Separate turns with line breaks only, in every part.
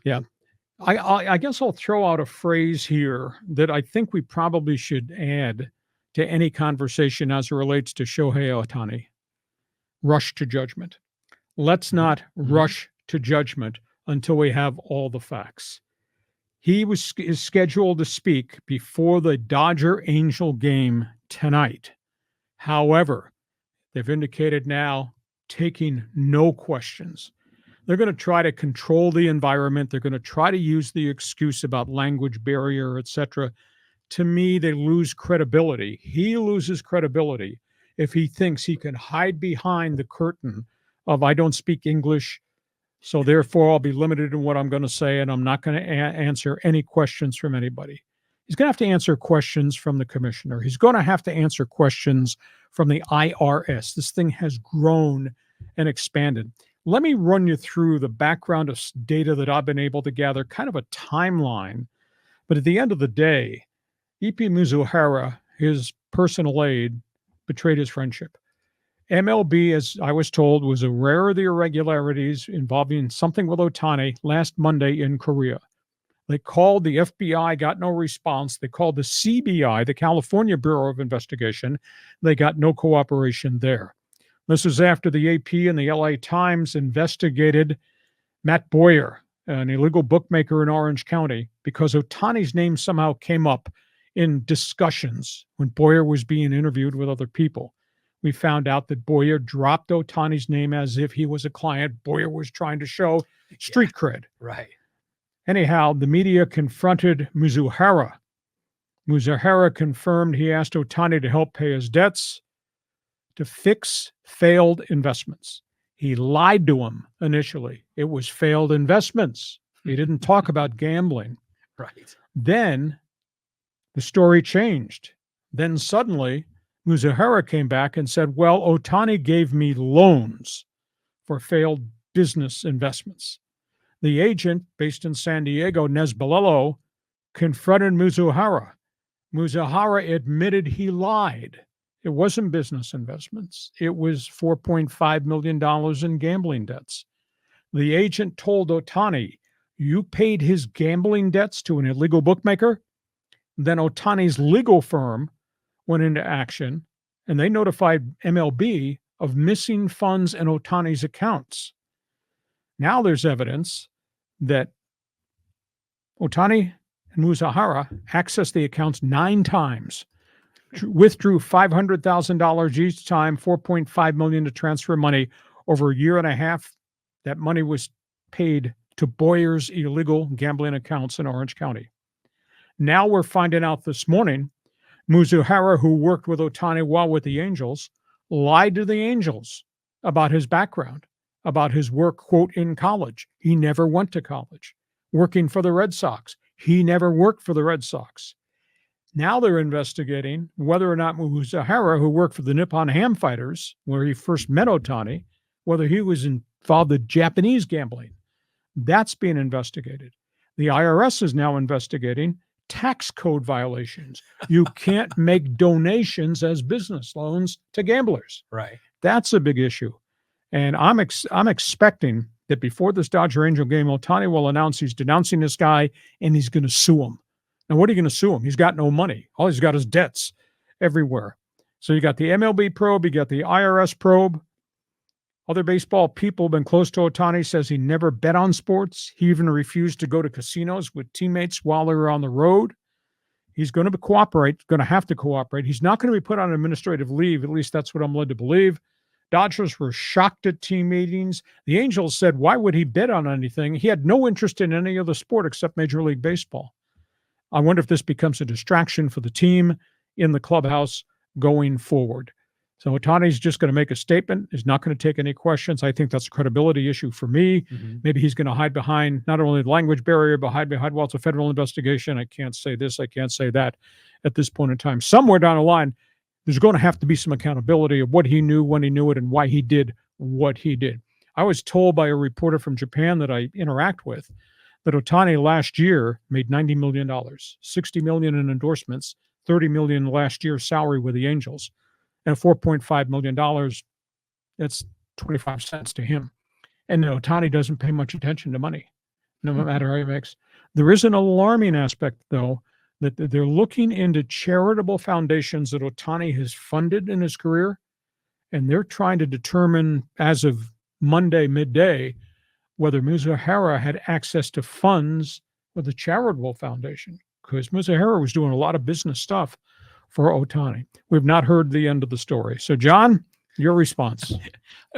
Yeah. I guess I'll throw out a phrase here that I think we probably should add to any conversation as it relates to Shohei Ohtani. Rush to judgment. Let's
Mhm,
not
mhm.
rush to judgment until we have all the facts. Is scheduled to speak before the Dodger Angel game tonight. However, they've indicated now taking no questions. They're going to try to control the environment. They're going to try to use the excuse about language barrier, etc. To me, they lose credibility. He loses credibility if he thinks he can hide behind the curtain of I don't speak English, so therefore I'll be limited in what I'm going to say, and I'm not going to answer any questions from anybody. He's going to have to answer questions from the commissioner. He's going to have to answer questions from the IRS. This thing has grown and expanded. Let me run you through the background of data that I've been able to gather, kind of a timeline. But at the end of the day, EP Mizuhara, his personal aide, betrayed his friendship. MLB, as I was told, was aware of the irregularities involving something with Ohtani last Monday in Korea. They called the FBI, got no response. They called the CBI, the California Bureau of Investigation. They got no cooperation there. This was after the AP and the LA Times investigated Matt Boyer, an illegal bookmaker in Orange County, because Ohtani's name somehow came up in discussions when Boyer was being interviewed with other people. We found out that Boyer dropped Ohtani's name as if he was a client. Boyer was trying to show
Yeah,
street cred.
right.
Anyhow, the media confronted Mizuhara. Mizuhara confirmed he asked Ohtani to help pay his debts, to fix failed investments. He lied to him initially. It was failed investments. He didn't talk about gambling.
Right.
Then the story changed. Then suddenly, Mizuhara came back and said, well, Ohtani gave me loans for failed business investments. The agent based in San Diego, Nesbalello, confronted Mizuhara. Mizuhara admitted he lied. It wasn't business investments. It was $4.5 million in gambling debts. The agent told Ohtani, you paid his gambling debts to an illegal bookmaker? Then Ohtani's legal firm went into action and they notified MLB of missing funds in Ohtani's accounts. Now there's evidence that Ohtani and Mizuhara accessed the accounts 9 times, withdrew $500,000 each time, $4.5 million to transfer money over a year and a half. That money was paid to Boyer's illegal gambling accounts in Orange County. Now we're finding out this morning, Mizuhara, who worked with Ohtani while with the Angels, lied to the Angels about his background, about his work, quote, in college. He never went to college. Working for the Red Sox. He never worked for the Red Sox. Now they're investigating whether or not Mizuhara, who worked for the Nippon Ham Fighters, where he first met Ohtani, whether he was involved in Japanese gambling. That's being investigated. The IRS is now investigating tax code violations. You can't make donations as business loans to gamblers.
Right.
That's a big issue. And I'm expecting that before this Dodger Angel game, Ohtani will announce he's denouncing this guy and he's going to sue him. Now, what are you going to sue him? He's got no money. All he's got is debts everywhere. So you got the MLB probe, you got the IRS probe. Other baseball people have been close to Ohtani, says he never bet on sports. He even refused to go to casinos with teammates while they were on the road. He's going to cooperate, going to have to cooperate. He's not going to be put on administrative leave. At least that's what I'm led to believe. Dodgers were shocked at team meetings. The Angels said, why would he bet on anything? He had no interest in any other sport except Major League Baseball. I wonder if this becomes a distraction for the team in the clubhouse going forward. So Ohtani's just going to make a statement. He's not going to take any questions. I think that's a credibility issue for me.
Mm-hmm.
Maybe he's going to hide behind not only the language barrier, but hide behind, well, it's a federal investigation. I can't say this. I can't say that at this point in time. Somewhere down the line, there's going to have to be some accountability of what he knew, when he knew it, and why he did what he did. I was told by a reporter from Japan that I interact with that Ohtani last year made $90 million, $60 million in endorsements, $30 million last year's salary with the Angels, and $4.5 million, that's 25 cents to him. And Ohtani doesn't pay much attention to money. no matter how he makes. There is an alarming aspect, though, that they're looking into charitable foundations that Ohtani has funded in his career, and they're trying to determine, as of Monday midday, whether Muzahara had access to funds with the charitable foundation, because Muzahara was doing a lot of business stuff for Ohtani. We've not heard the end of the story. So, John, your response.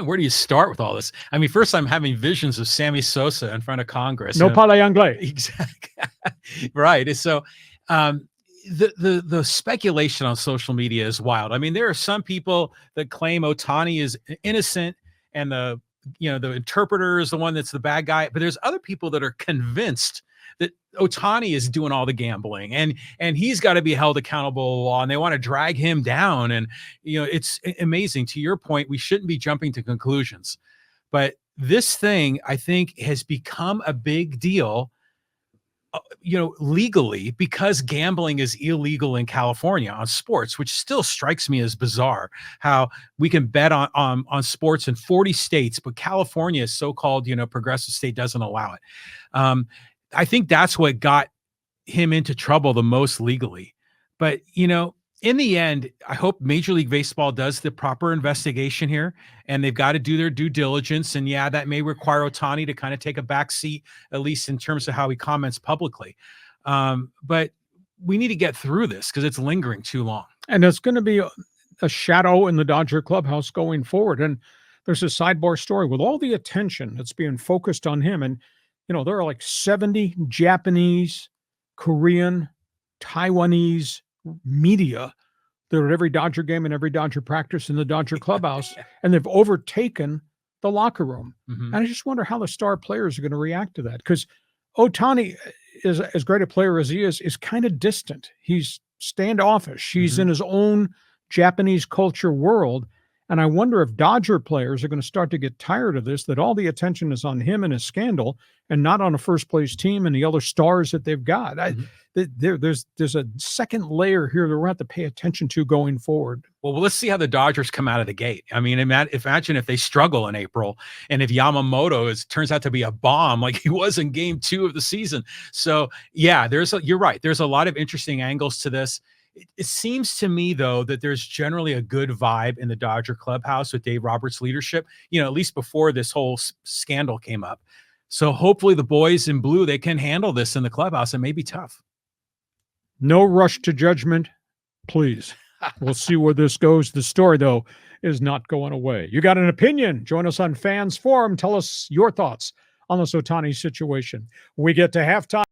Where do you start with all this? I mean, first I'm having visions of Sammy Sosa in front of Congress.
No parle anglais.
Exactly. Right. So the speculation on social media is wild. I mean, there are some people that claim Ohtani is innocent and the interpreter is the one that's the bad guy. But there's other people that are convinced that Ohtani is doing all the gambling and he's got to be held accountable, and they want to drag him down. And, it's amazing. To your point, we shouldn't be jumping to conclusions, but this thing, I think, has become a big deal, legally, because gambling is illegal in California on sports, which still strikes me as bizarre, how we can bet on sports in 40 states, but California, so-called, progressive state, doesn't allow it. I think that's what got him into trouble the most legally. But, in the end, I hope Major League Baseball does the proper investigation here, and they've got to do their due diligence. And yeah, that may require Ohtani to kind of take a back seat, at least in terms of how he comments publicly. But we need to get through this because it's lingering too long.
And it's going to be a shadow in the Dodger clubhouse going forward. And there's a sidebar story with all the attention that's being focused on him. And there are like 70 Japanese, Korean, Taiwanese media that are at every Dodger game and every Dodger practice in the Dodger clubhouse, and they've overtaken the locker room.
Mm-hmm.
And I just wonder how the star players are going to react to that, because Ohtani, is as great a player as he is kind of distant. He's standoffish. He's in his own Japanese culture world. And I wonder if Dodger players are going to start to get tired of this, that all the attention is on him and his scandal and not on a first place team and the other stars that they've got. There's a second layer here that we're going to have to pay attention to going forward.
Well, let's see how the Dodgers come out of the gate. I mean, imagine if they struggle in April and if Yamamoto turns out to be a bomb like he was in game 2 of the season. So yeah, you're right. There's a lot of interesting angles to this. It seems to me, though, that there's generally a good vibe in the Dodger clubhouse with Dave Roberts' leadership, at least before this whole scandal came up. So hopefully the boys in blue, they can handle this in the clubhouse. It may be tough.
No rush to judgment, please. We'll see where this goes. The story, though, is not going away. You got an opinion? Join us on Fans Forum. Tell us your thoughts on this Ohtani situation. We get to halftime.